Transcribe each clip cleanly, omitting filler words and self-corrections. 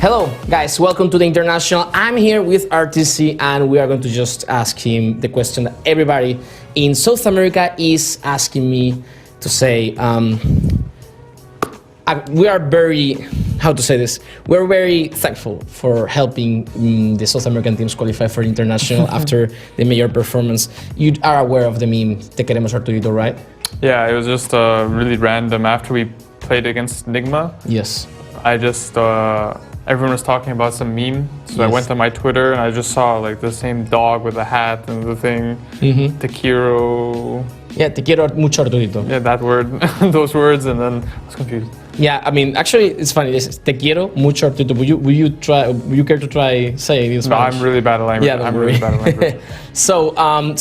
Hello guys, welcome to the International. I'm here with RTC and we are going to just ask him the question that everybody in South America is asking me to say. We are very, how to say this, we're very thankful for helping the South American teams qualify for International after the major performance. You are aware of the meme, Te queremos Arturito, right? Yeah, it was just really random. After we played against Nigma, Yes. I just, everyone was talking about some meme, so I went on my Twitter and I just saw like the same dog with a hat and the thing, Te quiero. Yeah, te quiero mucho Arturito. Yeah, that word, those words, and then I was confused. Yeah, I mean, actually, it's funny. This is te quiero mucho Arturito. Will you care to try saying it in Spanish? No, I'm really bad at language. Yeah, I'm really bad at language. So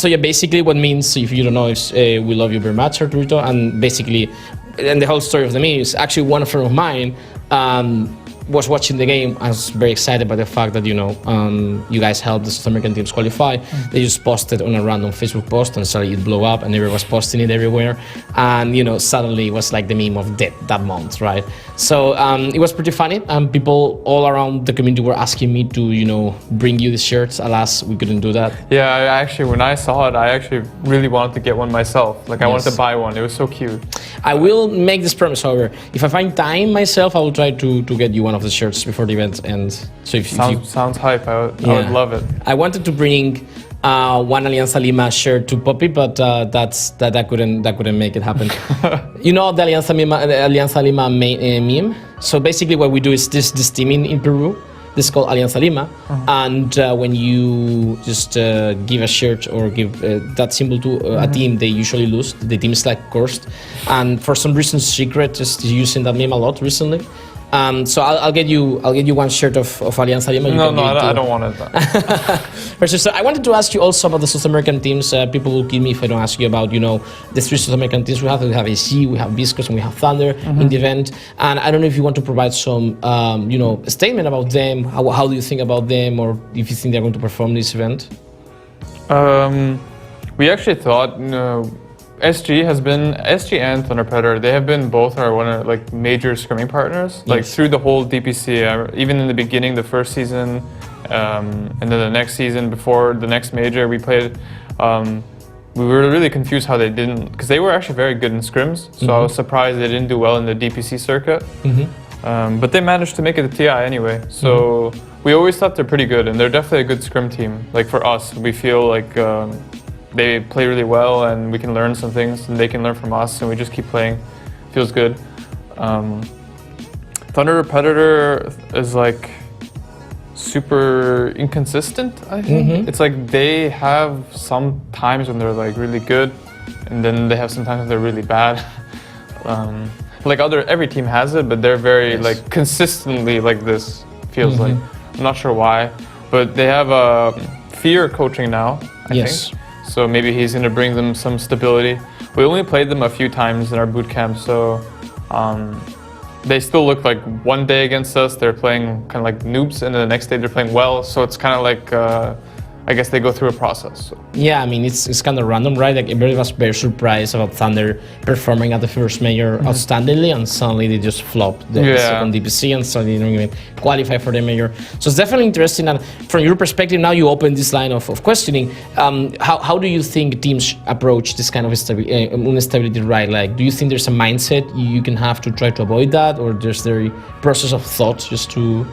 yeah, basically what means, if you don't know, is we love you very much, Arturito, and basically, and the whole story of the meme is actually one friend of mine was watching the game. I was very excited by the fact that, you guys helped the South American teams qualify. They just posted on a random Facebook post and suddenly it blew up and everyone was posting it everywhere. And, suddenly it was like the meme of that month, right? So it was pretty funny. People all around the community were asking me to, bring you the shirts. Alas, we couldn't do that. Yeah, actually, when I saw it, I actually really wanted to get one myself. Like, I wanted to buy one. It was so cute. I will make this promise, however. If I find time myself, I will try to get you one of the shirts before the event ends. So if sounds hype. I would love it. I wanted to bring one Alianza Lima shirt to Poppy, but that couldn't make it happen. You know the Alianza Lima meme? So basically what we do is this team in Peru. This is called Alianza Lima, and when you just give a shirt or give that symbol to a team, they usually lose. The team is like cursed, and for some reason, Secret is using that meme a lot recently. So I'll get you one shirt of Alianza Lima. No, I don't want it. So I wanted to ask you also about the South American teams. People will kill me if I don't ask you about, the three South American teams we have. We have AC, we have Beastcoast, and we have Thunder in the event. And I don't know if you want to provide some, a statement about them. How do you think about them, or if you think they're going to perform this event? We actually thought, SG and Thunder Predator, they have been both our major scrimming partners, like through the whole DPC. Even in the beginning, the first season, and then the next season before the next major, we played. We were really confused how they didn't, because they were actually very good in scrims. So I was surprised they didn't do well in the DPC circuit. But they managed to make it to TI anyway. So we always thought they're pretty good, and they're definitely a good scrim team. Like for us, we feel like they play really well and we can learn some things and they can learn from us and we just keep playing. Feels good. Thunder Predator is like super inconsistent, I think. It's like they have some times when they're like really good and then they have some times when they're really bad. Every team has it, but they're very like consistently like this, feels like. I'm not sure why, but they have Fear coaching now, I think. So maybe he's going to bring them some stability. We only played them a few times in our boot camp, so they still look like one day against us, they're playing kind of like noobs, and then the next day they're playing well. So it's kind of like, I guess they go through a process. So. Yeah, I mean, it's kind of random, right? Like everybody was very surprised about Thunder performing at the first major outstandingly, and suddenly they just flopped the second DPC, and suddenly they don't even qualify for the major. So it's definitely interesting. And from your perspective, now you open this line of questioning. How do you think teams approach this kind of instability, right? Like, do you think there's a mindset you can have to try to avoid that, or there's the process of thought just to,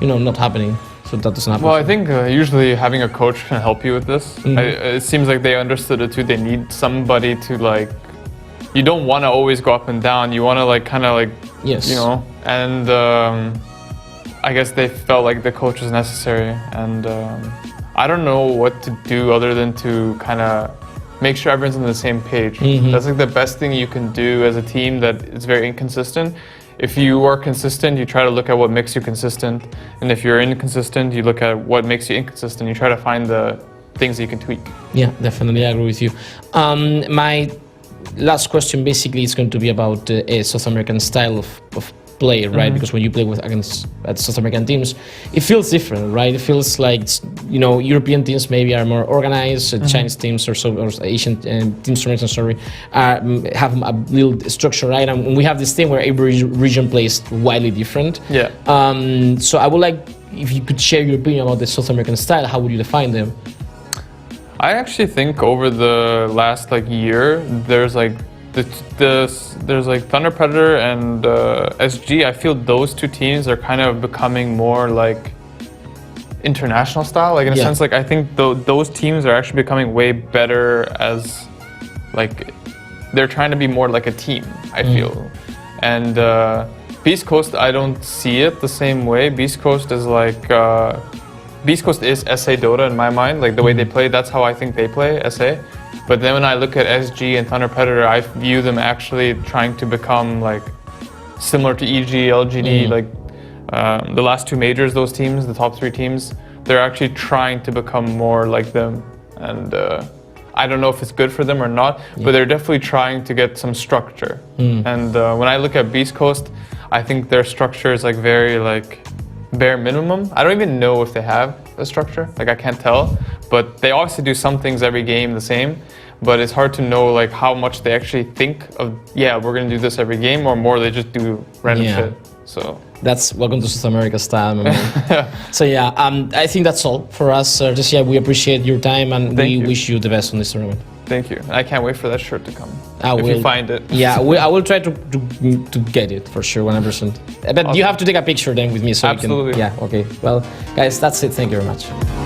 not happening? So that doesn't happen. Well, I think usually having a coach can help you with this. It seems like they understood it too. They need somebody to you don't want to always go up and down. You want to and I guess they felt like the coach was necessary. And I don't know what to do other than to kind of make sure everyone's on the same page. That's like the best thing you can do as a team that is very inconsistent. If you are consistent, you try to look at what makes you consistent. And if you're inconsistent, you look at what makes you inconsistent. You try to find the things that you can tweak. Yeah, definitely, I agree with you. My last question basically is going to be about South American style of play, right? Because when you play against South American teams, it feels different, right? It feels like, you know, European teams maybe are more organized, Chinese teams or Asian teams, sorry, have a little structure, right? And we have this thing where every region plays widely different. Yeah. So I would like, if you could share your opinion about the South American style, how would you define them? I actually think over the last like year, there's like there's like Thunder Predator and SG. I feel those two teams are kind of becoming more like international style. Like in a sense, like I think those teams are actually becoming way better as like they're trying to be more like a team. I feel, and Beastcoast, I don't see it the same way. Beastcoast is like. Beastcoast is SA Dota in my mind, like the way they play, that's how I think they play, SA. But then when I look at SG and Thunder Predator, I view them actually trying to become like similar to EG, LGD, like the last two majors, those teams, the top three teams, they're actually trying to become more like them. And I don't know if it's good for them or not, but they're definitely trying to get some structure. And when I look at Beastcoast, I think their structure is like very like bare minimum. I don't even know if they have a structure, like I can't tell, but they obviously do some things every game the same, but it's hard to know like how much they actually think of, yeah, we're gonna do this every game, or more they just do random shit. So that's welcome to South America style. So yeah, I think that's all for us. Just we appreciate your time, and we wish you the best on this tournament. Thank you. I can't wait for that shirt to come. If you find it. Yeah, I will try to get it for sure, 100%. But you have to take a picture then with me so Absolutely. we can. Yeah, okay. Well, guys, that's it. Thank you very much.